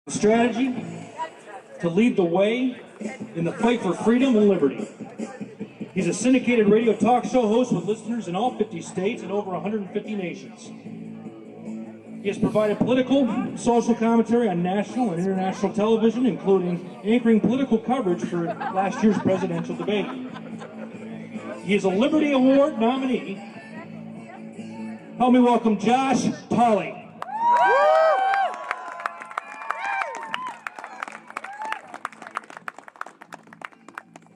strategy to lead the way in the fight for freedom and liberty. He's a syndicated radio talk show host with listeners in all 50 states and over 150 nations. He has provided political, social commentary on national and international television, including anchoring political coverage for last year's presidential debate. He is a Liberty Award nominee. Help me welcome Josh Tolley.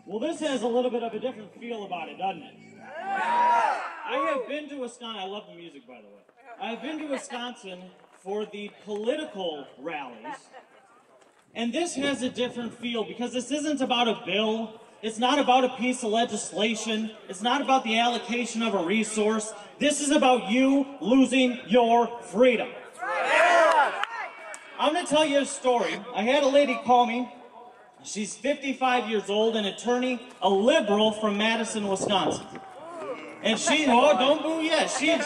Well, this has a little bit of a different feel about it, doesn't it? I have been to Wisconsin. I love the music, by the way. I've been to Wisconsin for the political rallies, and this has a different feel because this isn't about a bill. It's not about a piece of legislation. It's not about the allocation of a resource. This is about you losing your freedom. I'm going to tell you a story. I had a lady call me. She's 55 years old, an attorney, a liberal from Madison, Wisconsin. And she, oh, don't boo yet. She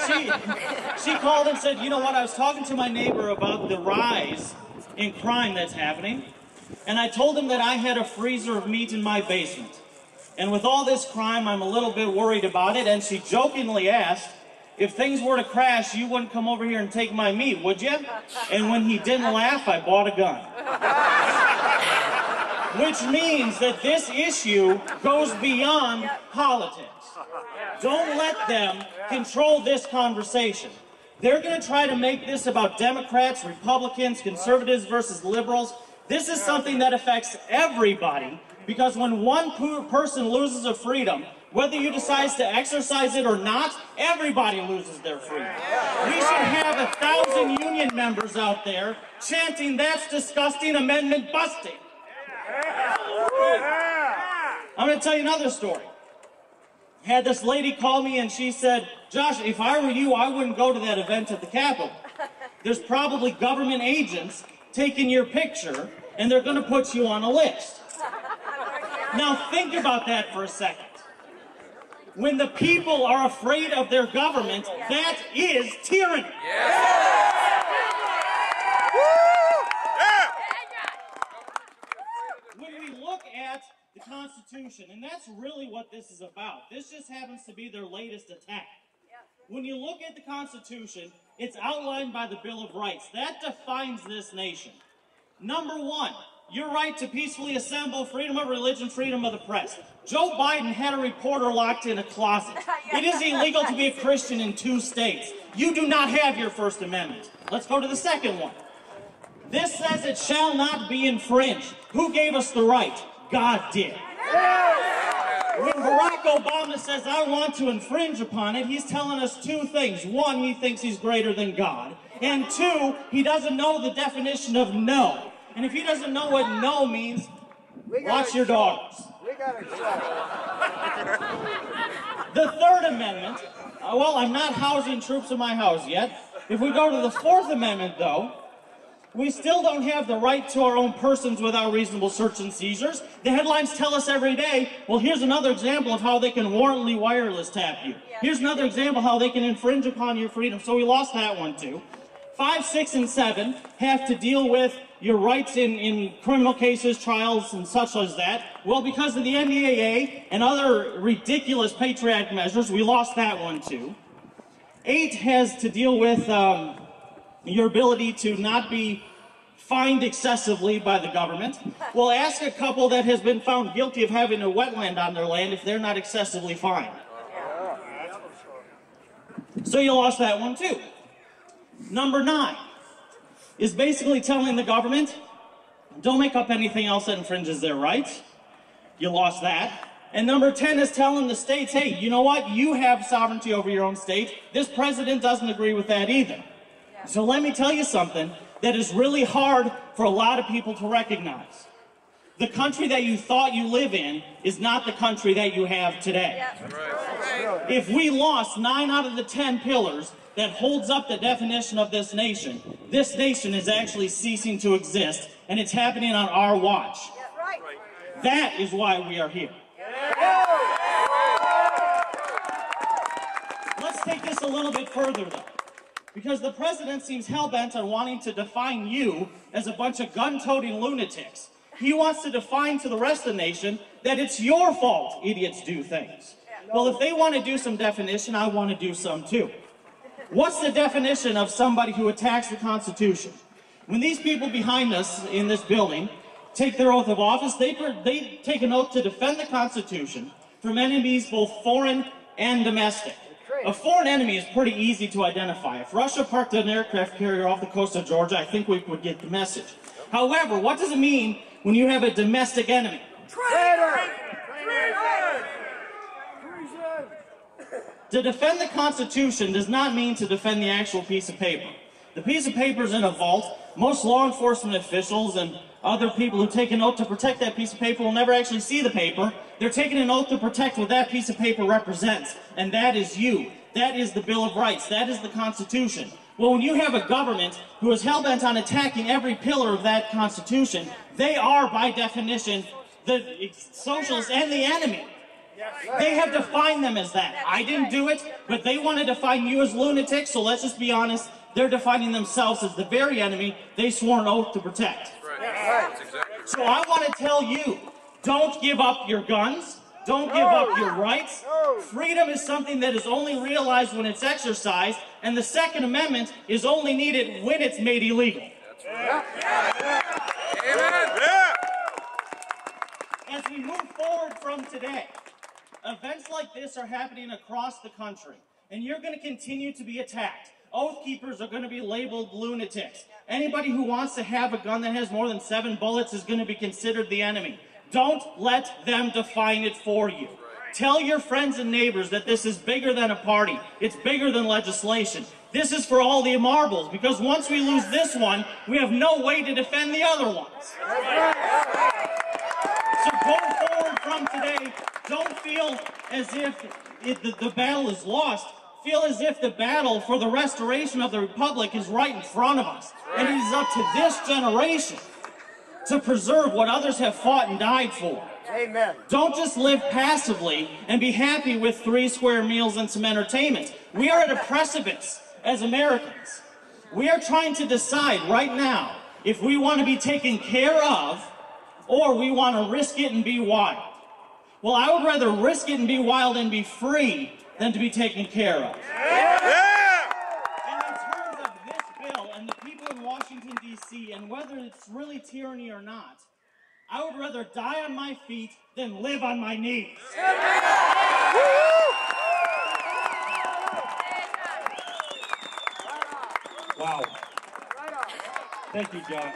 called and said, you know what, I was talking to my neighbor about the rise in crime that's happening, and I told him that I had a freezer of meat in my basement. And with all this crime, I'm a little bit worried about it, and she jokingly asked, if things were to crash, you wouldn't come over here and take my meat, would you? And when he didn't laugh, I bought a gun. Which means that this issue goes beyond politics. Don't let them control this conversation. They're going to try to make this about Democrats, Republicans, conservatives versus liberals. This is something that affects everybody, because when one person loses a freedom, whether you decide to exercise it or not, everybody loses their freedom. We should have 1,000 union members out there chanting, "That's disgusting, amendment busting." I'm going to tell you another story. Had this lady call me and she said, Josh, if I were you, I wouldn't go to that event at the Capitol. There's probably government agents taking your picture and they're going to put you on a list. Now think about that for a second. When the people are afraid of their government, that is tyranny. When we look at the Constitution, and that's really what this is about. This just happens to be their latest attack. When you look at the Constitution, it's outlined by the Bill of Rights. That defines this nation. Number one, your right to peacefully assemble, freedom of religion, freedom of the press. Joe Biden had a reporter locked in a closet. It is illegal to be a Christian in 2 states. You do not have your First Amendment. Let's go to the second one. This says it shall not be infringed. Who gave us the right? God did. When Barack Obama says, I want to infringe upon it, he's telling us 2 things. 1, he thinks he's greater than God. And 2, he doesn't know the definition of no. And if he doesn't know what no means, watch your daughters. The Third Amendment, well, I'm not housing troops in my house yet. If we go to the Fourth Amendment, though, we still don't have the right to our own persons without reasonable search and seizures. The headlines tell us every day, well, here's another example of how they can warrantlessly wireless tap you. Here's another example how they can infringe upon your freedom. So we lost that one, too. 5, 6, and 7 have to deal with your rights in criminal cases, trials, and such as that. Well, because of the NDAA and other ridiculous patriotic measures, we lost that one, too. 8 has to deal with your ability to not be fined excessively by the government. Well, ask a couple that has been found guilty of having a wetland on their land if they're not excessively fined. So you lost that one too. Number 9 is basically telling the government, don't make up anything else that infringes their rights. You lost that. And number 10 is telling the states, hey, you know what? You have sovereignty over your own state. This president doesn't agree with that either. So let me tell you something that is really hard for a lot of people to recognize. The country that you thought you live in is not the country that you have today. If we lost 9 out of the 10 pillars that holds up the definition of this nation is actually ceasing to exist, and it's happening on our watch. That is why we are here. Let's take this a little bit further, though. Because the president seems hell-bent on wanting to define you as a bunch of gun-toting lunatics. He wants to define to the rest of the nation that it's your fault idiots do things. Well, if they want to do some definition, I want to do some too. What's the definition of somebody who attacks the Constitution? When these people behind us in this building take their oath of office, they take an oath to defend the Constitution from enemies both foreign and domestic. A foreign enemy is pretty easy to identify. If Russia parked an aircraft carrier off the coast of Georgia, I think we would get the message. However, what does it mean when you have a domestic enemy? Traitor! To defend the Constitution does not mean to defend the actual piece of paper. The piece of paper is in a vault. Most law enforcement officials and other people who take an oath to protect that piece of paper will never actually see the paper. They're taking an oath to protect what that piece of paper represents, and that is you. That is the Bill of Rights. That is the Constitution. Well, when you have a government who is hell-bent on attacking every pillar of that Constitution, they are, by definition, the socialists and the enemy. They have defined them as that. I didn't do it, but they want to define you as lunatics, so let's just be honest. They're defining themselves as the very enemy they swore an oath to protect. So I want to tell you, don't give up your guns. Don't give up your rights. Freedom is something that is only realized when it's exercised, and the Second Amendment is only needed when it's made illegal. As we move forward from today, events like this are happening across the country, and you're going to continue to be attacked. Oath keepers are going to be labeled lunatics. Anybody who wants to have a gun that has more than 7 bullets is going to be considered the enemy. Don't let them define it for you. Tell your friends and neighbors that this is bigger than a party. It's bigger than legislation. This is for all the marbles, because once we lose this one, we have no way to defend the other ones. So going forward from today, don't feel as if the battle is lost. Feel as if the battle for the restoration of the Republic is right in front of us. And it is up to this generation to preserve what others have fought and died for. Amen. Don't just live passively and be happy with 3 square meals and some entertainment. We are at a precipice as Americans. We are trying to decide right now if we want to be taken care of or we want to risk it and be wild. Well, I would rather risk it and be wild and be free than to be taken care of. Yeah. And in terms of this bill and the people in Washington, D.C., and whether it's really tyranny or not, I would rather die on my feet than live on my knees. Wow. Thank you, John.